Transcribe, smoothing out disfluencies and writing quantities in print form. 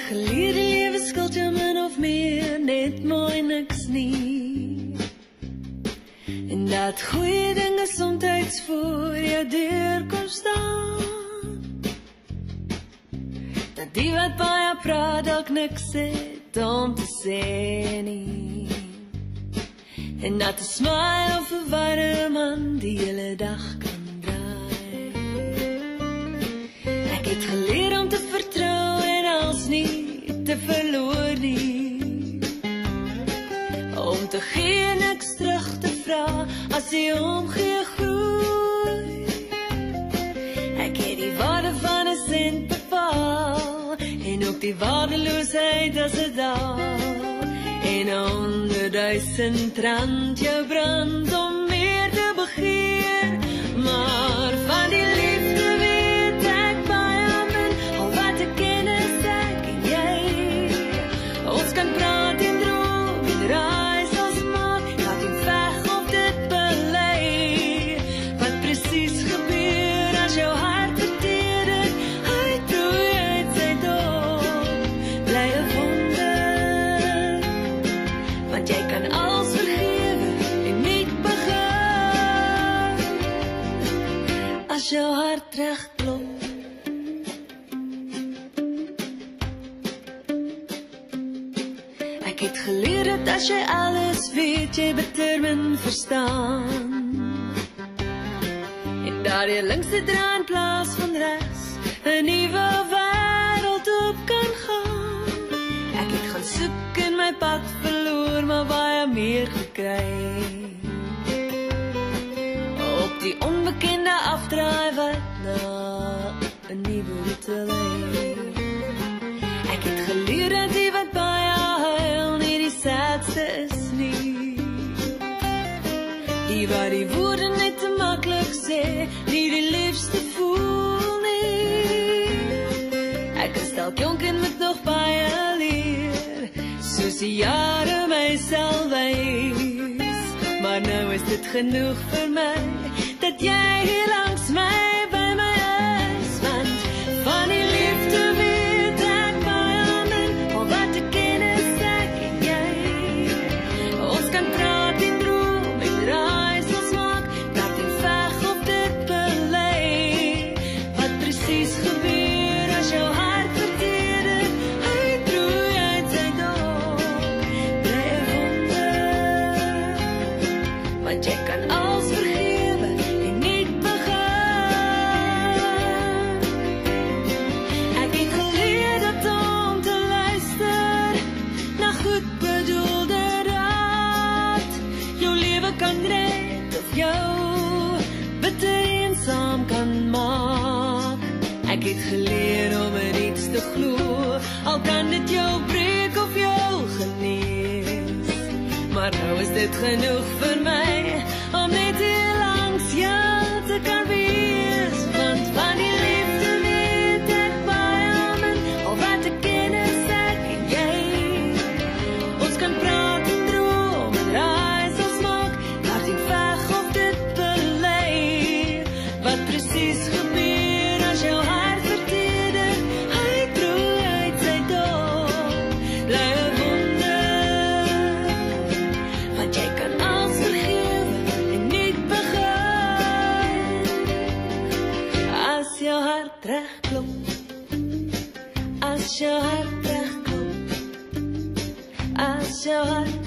geleer die lewe skuld jou min of meer net mooi niks nie. En dat goeie dinge somtyds voor jou deur kom staan. Dat die wat baie praat dalk niks het om te sê nie. En dat 'n smile of 'n warm hand die hele dag kan draai. Ek het geleer om te vertrou en als nie te verloor nie. Om te gee niks terug te vra as jy omgee groei. Ek het die waarde van 'n sent bepaal en ook die waardeloosheid as 'n daal. En 100.000 rand jou brand om meer te begeer. Maar van die liefde weet ek baie min, al wat ek ken is ek en jy. Ons kan praat en droom en reis als maak, laat en veg op dit belei. Wat precies gebeur as jou hart verteer, uitroei uit sy dop, bly 'n wonder. Want jy kan alles vergewe en nie begin as jou hart reg klop. Ek het geleer dat as jy alles weet, jy bitter min verstaan. En daar jy links te draai in plaas van regs, 'n nuwe wêreld op kan gaan. Ek het gaan soek en my pad verloor, maar baie meer gekry. Op die onbekende afdraai wat na 'n nuwe route lei. Ek het geleer dat die wat baie huil nie die sadste is nie. Die wat die woorde net te maklik sê, nie die liefste voel nie. Ek is dalk jonk en moet nog baie leer, soos die jare my sal wys. Maar nou is dit genoeg vir my, dat jy hier langs my by my is. Want van die liefde weet ek baie min, al wat ek ken is ek en jy. Ons kan praat en droom en reis ons maak, dat en veg op dit belei. Wat precies gebeur as jou hart verteer, uitroei uit sy dop, bly 'n wonder. Want jy kan alles vergewe en nie begin. Ek het geleer dat om te luister na goed bedoelde raad jou lewe kan red of jou bitter eensaam kan maak. Ek het geleer om in iets te glo, al kan dit jou breek of jou genees. Maar nou is dit genoeg vir my, om net hier langs jou te kan wees. Want van die liefde weet ek baie min, al wat ek ken is ek en jy. Ons kan praat en droom en reis ons maak, laat en veg op dit belei. Wat precies gebeur as jou hart verteer, uitroei uit sy dop, bly 'n wonder. Want jy kan alles vergewe en nie begin as jou hart reg klop. As jou hart reg klop. As jou hart